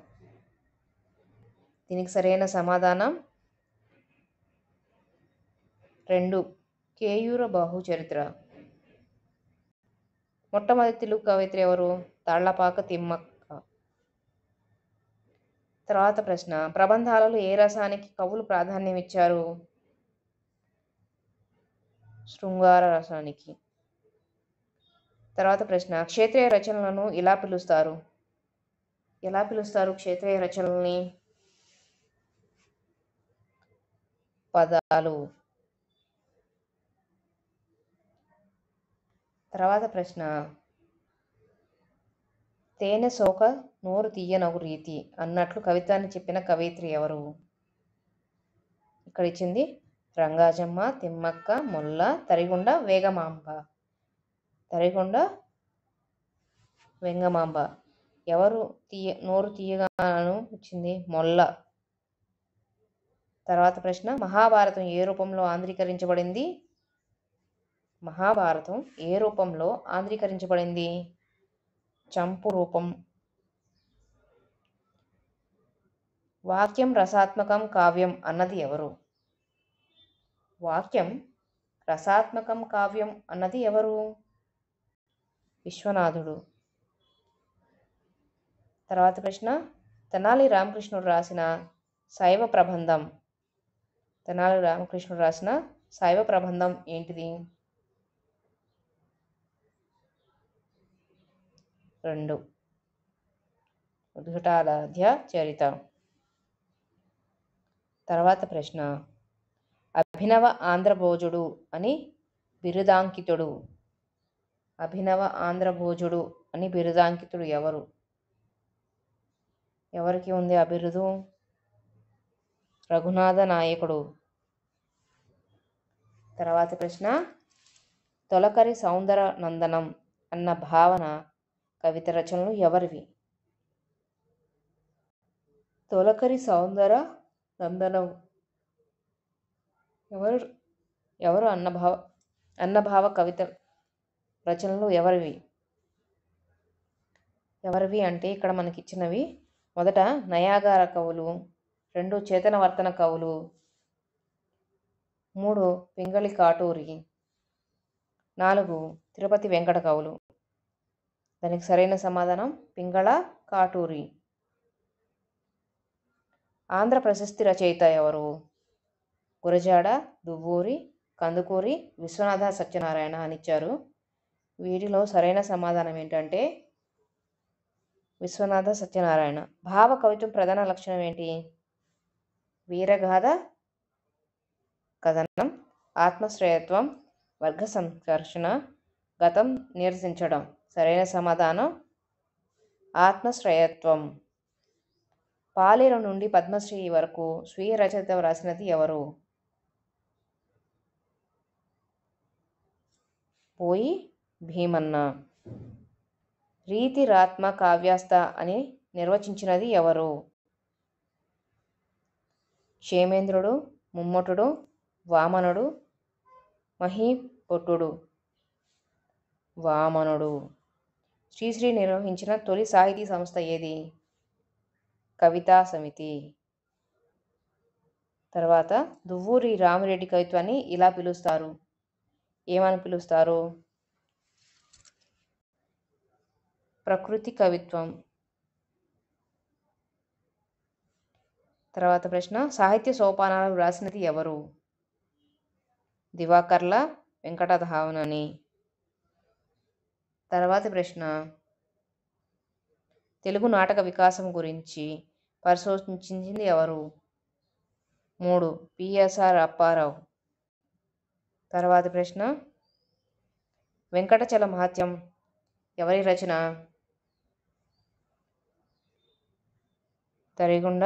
దీనికి సరైన సమాధానం 2 కేయూర బాహు చరిత్ర. మొట్టమొదటి తెలుగు కవయిత్రి ఎవరు? తాళ్లపాక తిమ్మక్క. తర్వాత ప్రశ్న, ప్రబంధాలలో ఏ రసానికి కవులు ప్రాధాన్యం ఇచ్చారు? శృంగార రసానికి. తర్వాత ప్రశ్న, క్షేత్రీయ రచనలను ఎలా పిలుస్తారు? ఎలా పిలుస్తారు క్షేత్రీయ రచనల్ని? పదాలు. తర్వాత ప్రశ్న, తేనె సోక నోరు తీయనగు రీతి అన్నట్లు కవిత్వాన్ని చెప్పిన కవయిత్రి ఎవరు? ఇక్కడ ఇచ్చింది రంగాజమ్మ, తిమ్మక్క, మొల్ల, తరిగొండ వేగమాంబ. తరిగొండ వెంగమాంబ. ఎవరు నోరు తీయగాను ఇచ్చింది? మొల్ల. తర్వాత ప్రశ్న, మహాభారతం ఏ రూపంలో ఆంధ్రీకరించబడింది? మహాభారతం ఏ రూపంలో ఆంధ్రీకరించబడింది? చంపు రూపం. వాక్యం రసాత్మకం కావ్యం అన్నది ఎవరు? వాక్యం రసాత్మకం కావ్యం అన్నది ఎవరు? విశ్వనాథుడు. తర్వాత ప్రశ్న, తెనాలి రామకృష్ణుడు రాసిన శైవ ప్రబంధం. తెనాలి రామకృష్ణుడు రాసిన శైవ ప్రబంధం ఏంటిది? 2 ఉద్ఘటాలధ్య చరిత. తర్వాత ప్రశ్న, అభినవ ఆంధ్రభోజుడు అని బిరుదాంకితుడు. అభినవ ఆంధ్రభోజుడు అని బిరుదాంకితుడు ఎవరు? ఎవరికి ఉంది ఆ బిరుదు? రఘునాథ నాయకుడు. తర్వాత ప్రశ్న, తొలకరి సౌందర నందనం అన్న భావన కవిత రచనలు ఎవరివి? తొలకరి సౌందర నందనం ఎవరు అన్నభావ కవిత రచనలు ఎవరివి? ఎవరివి అంటే ఇక్కడ మనకి ఇచ్చినవి, మొదట నయాగార కవులు, 2 చేతనవర్తన కవులు, 3 పింగళి కాటూరి, 4 తిరుపతి వెంకట కవులు. దానికి సరైన సమాధానం పింగళ కాటూరి. ఆంధ్ర ప్రశస్తి రచయిత ఎవరు? గురజాడ, దువ్వూరి, కందుకూరి, విశ్వనాథ సత్యనారాయణ అని ఇచ్చారు. వీటిలో సరైన సమాధానం ఏంటంటే విశ్వనాథ సత్యనారాయణ. భావ కవిత్వం ప్రధాన లక్షణం ఏంటి? వీరగాథ కథనం, ఆత్మశ్రయత్వం, వర్గ సంఘర్షణ, గతం నిరసించడం. సరైన సమాధానం ఆత్మశ్రయత్వం. పాలేరు నుండి పద్మశ్రీ వరకు స్వీయ రచయిత రాసినది ఎవరు? పోయి భీమన్న. రీతి రాత్మ కావ్యాస్త అని నిర్వచించినది ఎవరు? క్షేమేంద్రుడు, ముమ్మటుడు, వామనుడు, మహీపొట్టుడు. వామనుడు. శ్రీశ్రీ నిర్వహించిన తొలి సాహితీ సంస్థ ఏది? కవితా సమితి. తర్వాత దువ్వూరి రామిరెడ్డి కవిత్వాన్ని ఇలా పిలుస్తారు. ఏమని పిలుస్తారు? ప్రకృతి కవిత్వం. తర్వాత ప్రశ్న, సాహిత్య సోపానాలు రాసినది ఎవరు? దివాకర్ల వెంకటధావనని. తర్వాతి ప్రశ్న, తెలుగు నాటక వికాసం గురించి పరిశోధించింది ఎవరు? 3 పిఎస్ఆర్ అప్పారావు. తర్వాతి ప్రశ్న, వెంకటచల మహత్యం ఎవరి రచన? తరిగొండ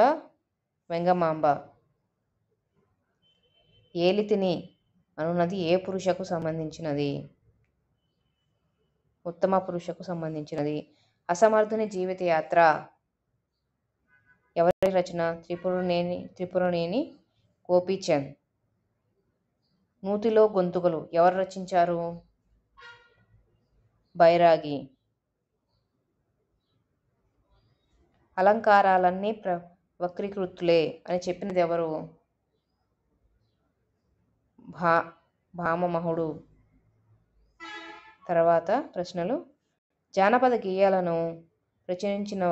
వెంగమాంబ. ఏలితిని అనున్నది ఏ పురుషకు సంబంధించినది? ఉత్తమ పురుషకు సంబంధించినది. అసమర్థుని జీవిత యాత్ర ఎవరి రచన? త్రిపురనేని గోపీచంద్. నూతిలో గొంతుకలు ఎవరు రచించారు? బైరాగి. అలంకారాలన్నీ వక్రీకృతులే అని చెప్పినది ఎవరు? భామమహుడు. తర్వాత ప్రశ్నలు, జానపద గేయాలను ప్రచురించిన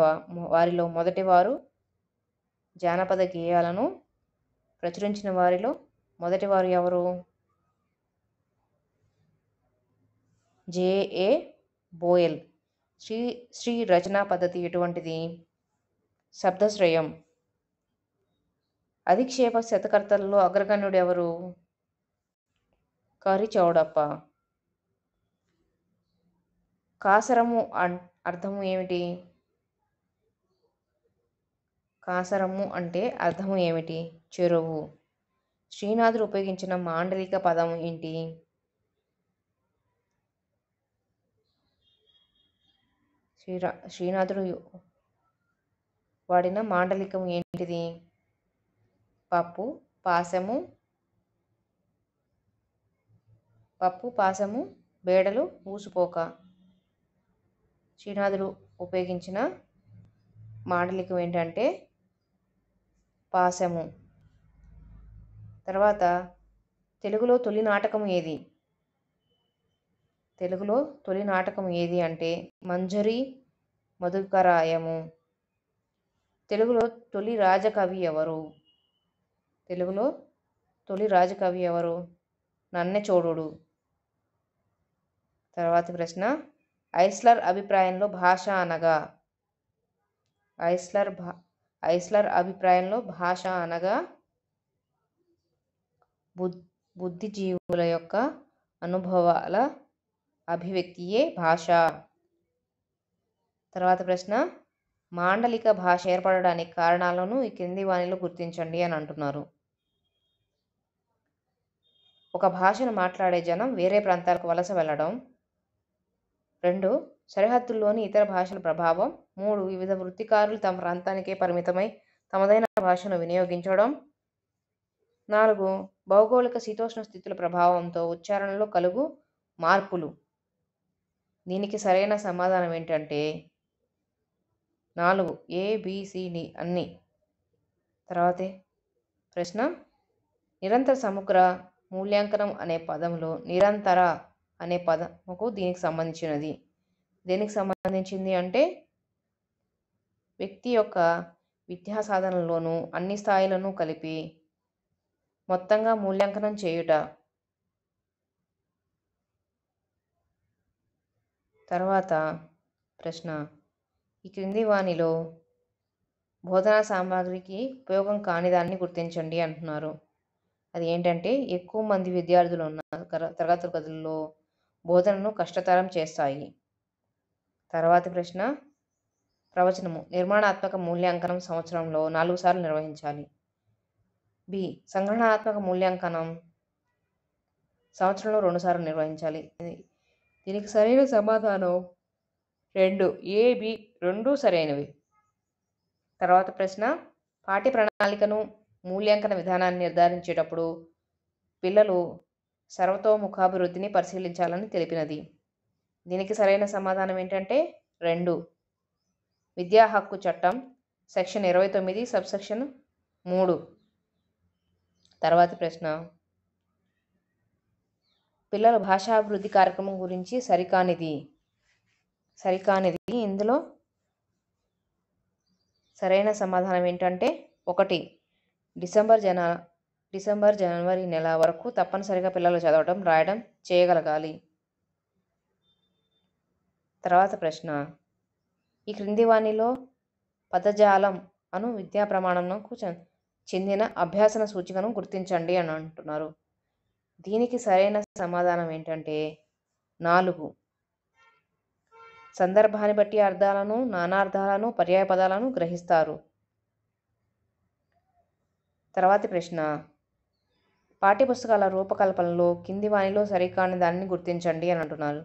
వారిలో మొదటివారు? జానపద గేయాలను ప్రచురించిన వారిలో మొదటివారు ఎవరు? జెఏ బోయెల్. శ్రీ రచనా పద్ధతి ఎటువంటిది? శబ్దశ్రయం. అధిక్షేప శతకర్తలలో అగ్రగణ్యుడు ఎవరు? కరి చౌడప్ప. కాసరము అర్థము ఏమిటి? కాసరము అంటే అర్థము ఏమిటి? చెరువు. శ్రీనాథుడు ఉపయోగించిన మాండలిక పదం ఏంటి? శ్రీనాథుడు వాడిన మాండలికం ఏంటిది? పప్పు, పాసము, బేడలు, ఊసుపోక. శ్రీనాథుడు ఉపయోగించిన మాండలికం ఏంటంటే పాశము. తర్వాత తెలుగులో తొలి నాటకం ఏది? తెలుగులో తొలి నాటకం ఏది అంటే మంజరి మధుకరాయము. తెలుగులో తొలి రాజకవి ఎవరు? తెలుగులో తొలి రాజకవి ఎవరు? నన్నెచోడుడు. తర్వాతి ప్రశ్న ఐస్లర్ అభిప్రాయంలో భాష అనగా? ఐస్లర్ అభిప్రాయంలో భాష అనగా బుద్ధిజీవుల యొక్క అనుభవాల అభివ్యక్తియే భాష. తర్వాత ప్రశ్న మాండలిక భాష ఏర్పడడానికి కారణాలను ఈ క్రింది వానిలో గుర్తించండి అని అంటున్నారు. ఒక భాషను మాట్లాడే జనం వేరే ప్రాంతాలకు వలస వెళ్ళడం. 2 సరిహద్దుల్లోని ఇతర భాషల ప్రభావం. 3 వివిధ వృత్తికారులు తమ ప్రాంతానికే పరిమితమై తమదైన భాషను వినియోగించడం. 4 భౌగోళిక శీతోష్ణ స్థితుల ప్రభావంతో ఉచ్చారణలో కలుగు మార్పులు. దీనికి సరైన సమాధానం ఏంటంటే 4 ABCD అన్నీ. తర్వాతే ప్రశ్న నిరంతర సమగ్ర మూల్యాంకనం అనే పదంలో నిరంతర అనే పదముకు దీనికి సంబంధించినది. దేనికి సంబంధించింది అంటే వ్యక్తి యొక్క విద్యా సాధనలోనూ అన్ని స్థాయిలను కలిపి మొత్తంగా మూల్యాంకనం చేయుట. తర్వాత ప్రశ్న ఈ క్రింది వానిలో బోధనా సామగ్రికి ఉపయోగం కాని దాన్ని గుర్తించండి అంటున్నారు. అది ఏంటంటే ఎక్కువ మంది విద్యార్థులు ఉన్న తరగతి గదుల్లో బోధనను కష్టతరం చేస్తాయి. తర్వాతి ప్రశ్న ప్రవచనము నిర్మాణాత్మక మూల్యాంకనం సంవత్సరంలో 4 సార్లు నిర్వహించాలి. బి సంగ్రహణాత్మక మూల్యాంకనం సంవత్సరంలో 2 సార్లు నిర్వహించాలి. దీనికి సరైన సమాధానం 2 AB 2 సరైనవి. తర్వాత ప్రశ్న పాఠ్య ప్రణాళికను మూల్యాంకన విధానాన్ని నిర్ధారించేటప్పుడు పిల్లలు సర్వతోముఖాభివృద్ధిని పరిశీలించాలని తెలిపినది. దీనికి సరైన సమాధానం ఏంటంటే 2 విద్యా హక్కు చట్టం సెక్షన్ 29 సబ్సెక్షన్ 3. తర్వాతి ప్రశ్న పిల్లల భాషాభివృద్ధి కార్యక్రమం గురించి సరికానిది. ఇందులో సరైన సమాధానం ఏంటంటే 1 డిసెంబర్ జనవరి నెల వరకు తప్పనిసరిగా పిల్లలు చదవడం రాయడం చేయగలగాలి. తర్వాత ప్రశ్న ఈ క్రింది వానిలో పదజాలం అను విద్యా ప్రమాణంకు చెందిన అభ్యాసన సూచికను గుర్తించండి అని అంటున్నారు. దీనికి సరైన సమాధానం ఏంటంటే 4 సందర్భాన్ని బట్టి అర్థాలను నానార్థాలను పర్యాయ పదాలను గ్రహిస్తారు. తర్వాతి ప్రశ్న పాఠ్యపుస్తకాల రూపకల్పనలో కింది వానిలో సరికాని దానిని గుర్తించండి అని అంటున్నారు.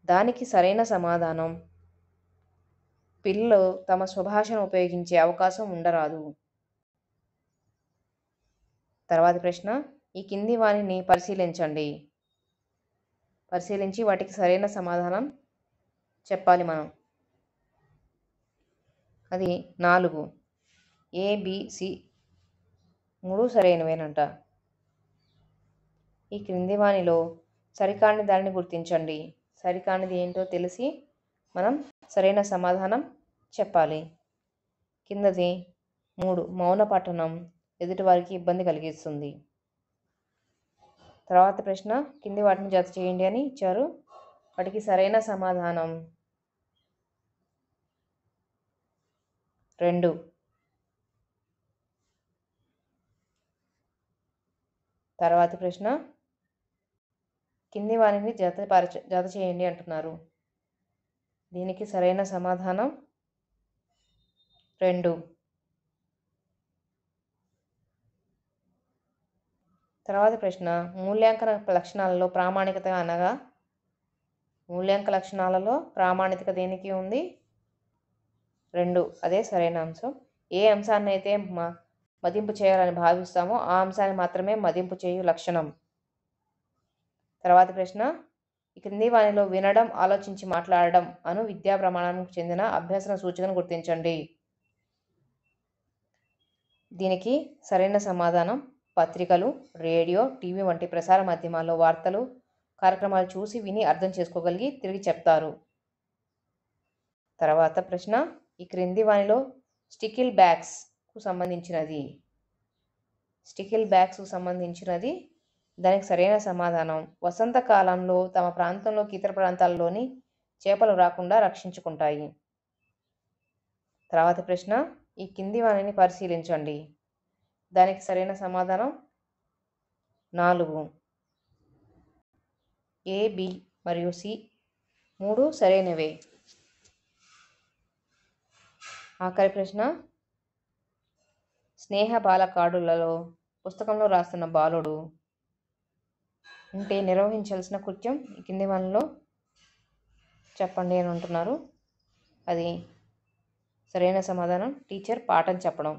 దానికి సరైన సమాధానం పిల్లలు తమ స్వభాషను ఉపయోగించే అవకాశం ఉండరాదు. తర్వాతి ప్రశ్న ఈ కింది వానిని పరిశీలించి వాటికి సరైన సమాధానం చెప్పాలి మనం. అది 4 ABC 3 సరైనవేనంట. ఈ క్రింది వానిలో సరికాని దానిని గుర్తించండి. సరికానిది ఏంటో తెలిసి మనం సరైన సమాధానం చెప్పాలి. కిందది 3 మౌన పఠనం ఎదుటివారికి ఇబ్బంది కలిగిస్తుంది. తర్వాత ప్రశ్న కింది వాటిని జత చేయండి అని ఇచ్చారు. వాటికి సరైన సమాధానం 2. తర్వాతి ప్రశ్న కింది వానిని జత చేయండి అంటున్నారు. దీనికి సరైన సమాధానం 2. తర్వాత ప్రశ్న మూల్యాంకన లక్షణాలలో ప్రామాణికత అనగా మూల్యాంకన లక్షణాలలో ప్రామాణికత దేనికి ఉంది? 2 అదే సరైన అంశం. ఏ అంశాన్ని అయితే మదింపు చేయాలని భావిస్తామో ఆ అంశాన్ని మాత్రమే మదింపు చేయు లక్షణం. తర్వాతి ప్రశ్న ఈ క్రింది వానిలో వినడం ఆలోచించి మాట్లాడడం అను విద్యా ప్రమాణానికి చెందిన అభ్యసన సూచికను గుర్తించండి. దీనికి సరైన సమాధానం పత్రికలు, రేడియో, టీవీ వంటి ప్రసార మాధ్యమాల్లో వార్తలు, కార్యక్రమాలు చూసి విని అర్థం చేసుకోగలిగి తిరిగి చెప్తారు. తర్వాత ప్రశ్న, ఈ క్రింది వానిలో స్టికిల్ బ్యాగ్స్కు సంబంధించినది దానికి సరైన సమాధానం వసంతకాలంలో తమ ప్రాంతంలోకి ఇతర ప్రాంతాల్లోని చేపలు రాకుండా రక్షించుకుంటాయి. తర్వాత ప్రశ్న, ఈ కింది వానిని పరిశీలించండి. దానికి సరైన సమాధానం 4. ఏ, బి మరియు సి 3 సరైనవే. ఆఖరి ప్రశ్న, స్నేహ బాలకాడులలో పుస్తకంలో రాస్తున్న బాలుడు ఉంటే నిర్వహించాల్సిన కృత్యం ఈ కింది వానిలో చెప్పండి అని అంటున్నారు. అది సరైన సమాధానం టీచర్ పాఠం చెప్పడం.